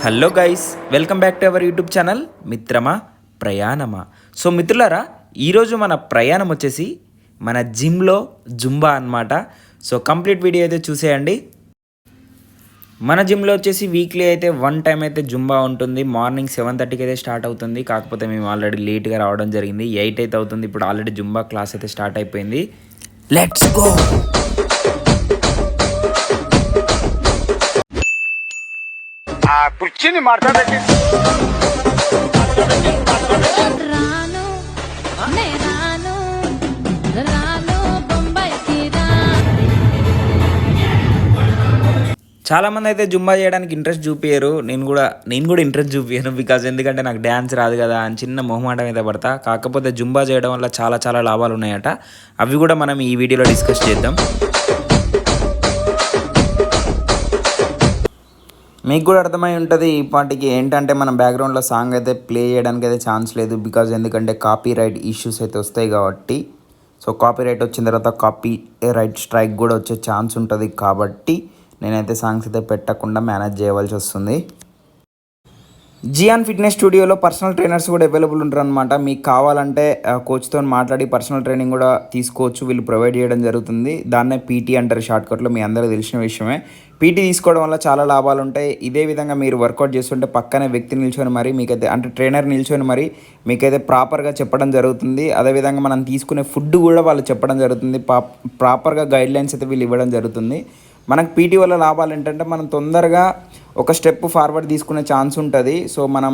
Hello guys, welcome back to our YouTube channel మిత్రమా ప్రయాణమా. So మిత్రులారా, ఈరోజు మన ప్రయాణం వచ్చేసి మన జిమ్లో జుంబా అన్నమాట. సో కంప్లీట్ వీడియో అయితే చూసేయండి. మన జిమ్లో వచ్చేసి వీక్లీ అయితే 1 టైం అయితే జుంబా ఉంటుంది. మార్నింగ్ 7:30కి అయితే స్టార్ట్ అవుతుంది. కాకపోతే మేము ఆల్రెడీ లేట్గా రావడం జరిగింది. 8 అయితే అవుతుంది. ఇప్పుడు ఆల్రెడీ జుంబా క్లాస్ అయితే స్టార్ట్ అయిపోయింది. Let's go. కుర్చీని మాట్లాడండి. చాలామంది అయితే జుంబా చేయడానికి ఇంట్రెస్ట్ చూపించారు. నేను కూడా ఇంట్రెస్ట్ చూపించాను. బికాజ్ ఎందుకంటే నాకు డ్యాన్స్ రాదు కదా అని చిన్న మొహమాటం అయితే పడతా. కాకపోతే జుంబా చేయడం వల్ల చాలా లాభాలు ఉన్నాయట. అవి కూడా మనం ఈ వీడియోలో డిస్కస్ చేద్దాం. మీకు కూడా అర్థమై ఉంటుంది ఈ పాటికి ఏంటంటే మన బ్యాక్గ్రౌండ్లో సాంగ్ అయితే ప్లే చేయడానికి అయితే ఛాన్స్ లేదు. బికాజ్ ఎందుకంటే కాపీ రైట్ ఇష్యూస్ అయితే వస్తాయి కాబట్టి. సో కాపీ రైట్ వచ్చిన తర్వాత కాపీ రైట్ స్ట్రైక్ కూడా వచ్చే ఛాన్స్ ఉంటుంది కాబట్టి నేనైతే సాంగ్స్ అయితే పెట్టకుండా మేనేజ్ చేయవలసి వస్తుంది. జియాన్ ఫిట్నెస్ స్టూడియోలో పర్సనల్ ట్రైనర్స్ కూడా అవైలబుల్ ఉంటారు అనమాట. మీకు కావాలంటే కోచ్తో మాట్లాడి పర్సనల్ ట్రైనింగ్ కూడా తీసుకోవచ్చు. వీళ్ళు ప్రొవైడ్ చేయడం జరుగుతుంది. దాన్నే పీటీ అంటారు షార్ట్కట్లో. మీ అందరూ తెలిసిన విషయమే. పీటీ తీసుకోవడం వల్ల చాలా లాభాలు ఉంటాయి. ఇదే విధంగా మీరు వర్కౌట్ చేస్తుంటే పక్కనే వ్యక్తి నిల్చొని మరి మీకైతే అంటే ట్రైనర్ నిల్చొని మరి మీకైతే ప్రాపర్గా చెప్పడం జరుగుతుంది. అదేవిధంగా మనం తీసుకునే ఫుడ్ కూడా వాళ్ళు చెప్పడం జరుగుతుంది. ప్రాపర్గా గైడ్లైన్స్ అయితే వీళ్ళు ఇవ్వడం జరుగుతుంది. మనకు పీటీ వల్ల లాభాలు ఏంటంటే మనం తొందరగా ఒక స్టెప్ ఫార్వర్డ్ తీసుకునే ఛాన్స్ ఉంటుంది. సో మనం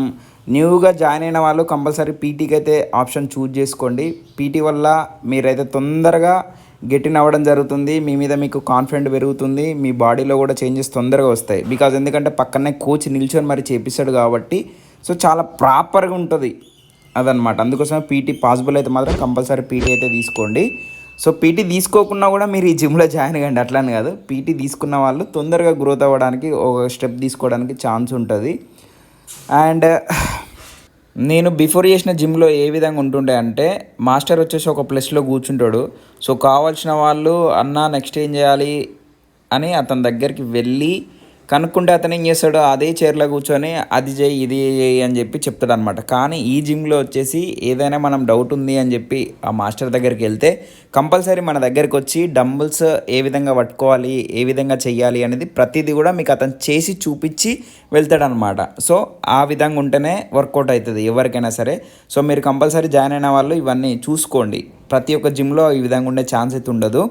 న్యూగా జాయిన్ అయిన వాళ్ళు కంపల్సరీ పీటీకి అయితే ఆప్షన్ చూజ్ చేసుకోండి. పీటీ వల్ల మీరైతే తొందరగా గెటిన్ అవ్వడం జరుగుతుంది. మీ మీద మీకు కాన్ఫిడెంట్ పెరుగుతుంది. మీ బాడీలో కూడా చేంజెస్ తొందరగా వస్తాయి. బికాజ్ ఎందుకంటే పక్కనే కోచ్ నిల్చొని మరి చేపిస్తాడు కాబట్టి. సో చాలా ప్రాపర్గా ఉంటుంది అదనమాట. అందుకోసమే పీటీ పాసిబుల్ అయితే మాత్రం కంపల్సరీ పీటీ అయితే తీసుకోండి. సో పీటీ తీసుకోకుండా కూడా మీరు ఈ జిమ్లో జాయిన్ అవ్వండి, అట్లని కాదు. పీటీ తీసుకున్న వాళ్ళు తొందరగా గ్రోత్ అవ్వడానికి ఒక స్టెప్ తీసుకోవడానికి ఛాన్స్ ఉంటుంది. అండ్ నేను బిఫోర్ చేసిన జిమ్లో ఏ విధంగా ఉంటుండే అంటే మాస్టర్ వచ్చేసి ఒక ప్లేస్లో కూర్చుంటాడు. సో కావాల్సిన వాళ్ళు అన్న నెక్స్ట్ ఏం చేయాలి అని అతని దగ్గరికి వెళ్ళి కనుక్కుంటే అతను ఏం చేస్తాడు, అదే చైర్లో కూర్చొని అది చేయి ఇది చేయి అని చెప్పి చెప్తాడు అనమాట. కానీ ఈ జిమ్లో వచ్చేసి ఏదైనా మనం డౌట్ ఉంది అని చెప్పి ఆ మాస్టర్ దగ్గరికి వెళ్తే కంపల్సరీ మన దగ్గరికి వచ్చి డంబుల్స్ ఏ విధంగా పట్టుకోవాలి, ఏ విధంగా చెయ్యాలి అనేది ప్రతిదీ కూడా మీకు అతను చేసి చూపించి వెళ్తాడనమాట. సో ఆ విధంగా ఉంటేనే వర్కౌట్ అవుతుంది ఎవరికైనా సరే. సో మీరు కంపల్సరీ జాయిన్ అయిన వాళ్ళు ఇవన్నీ చూసుకోండి. ప్రతి ఒక్క జిమ్లో ఈ విధంగా ఉండే ఛాన్స్ అయితే ఉండదు.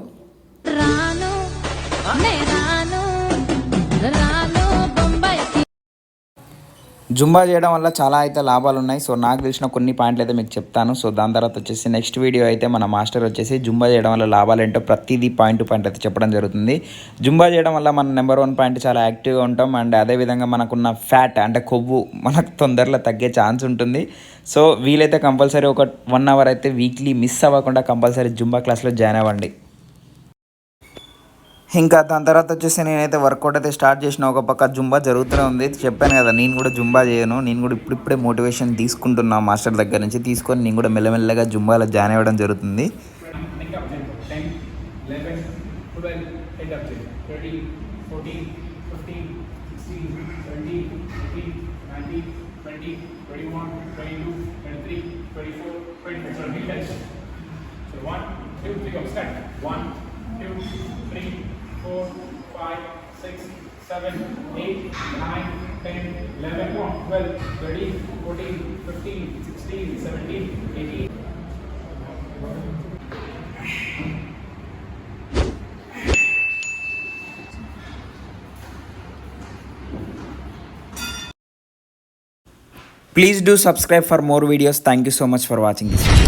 జుంబా చేయడం వల్ల చాలా అయితే లాభాలు ఉన్నాయి. సో నాకు తెలిసిన కొన్ని పాయింట్లు అయితే మీకు చెప్తాను. సో దాని తర్వాత వచ్చేసి నెక్స్ట్ వీడియో అయితే మన మాస్టర్ వచ్చేసి జుంబా చేయడం వల్ల లాభాలు ఏంటో ప్రతిదీ పాయింట్ అయితే చెప్పడం జరుగుతుంది. జుంబా చేయడం వల్ల మన నెంబర్ 1 పాయింట్ చాలా యాక్టివ్గా ఉంటాం. అండ్ అదేవిధంగా మనకున్న ఫ్యాట్ అంటే కొవ్వు మనకు తొందరలో తగ్గే ఛాన్స్ ఉంటుంది. సో వీలైతే కంపల్సరీ ఒక 1 అవర్ అయితే వీక్లీ మిస్ అవ్వకుండా కంపల్సరీ జుంబా క్లాస్లో జాయిన్ అవ్వండి. ఇంకా దాని తర్వాత వచ్చేసి నేనైతే వర్కౌట్ అయితే స్టార్ట్ చేసిన. ఒక పక్క జుంబా జరుగుతూనే ఉంది. చెప్పాను కదా నేను కూడా జుంబా చేయను. నేను కూడా ఇప్పుడిప్పుడే మోటివేషన్ తీసుకుంటున్నా మాస్టర్ దగ్గర నుంచి. తీసుకొని నేను కూడా మెల్లమెల్లగా జుంబాలో జాయిన్ అవ్వడం జరుగుతుంది. One, two, three, 4, 5, 6, 7, 8, 9, 10, 11, 12, 13, 14, 15, 16, 17, 18. Please do subscribe for more videos. Thank you so much for watching this video.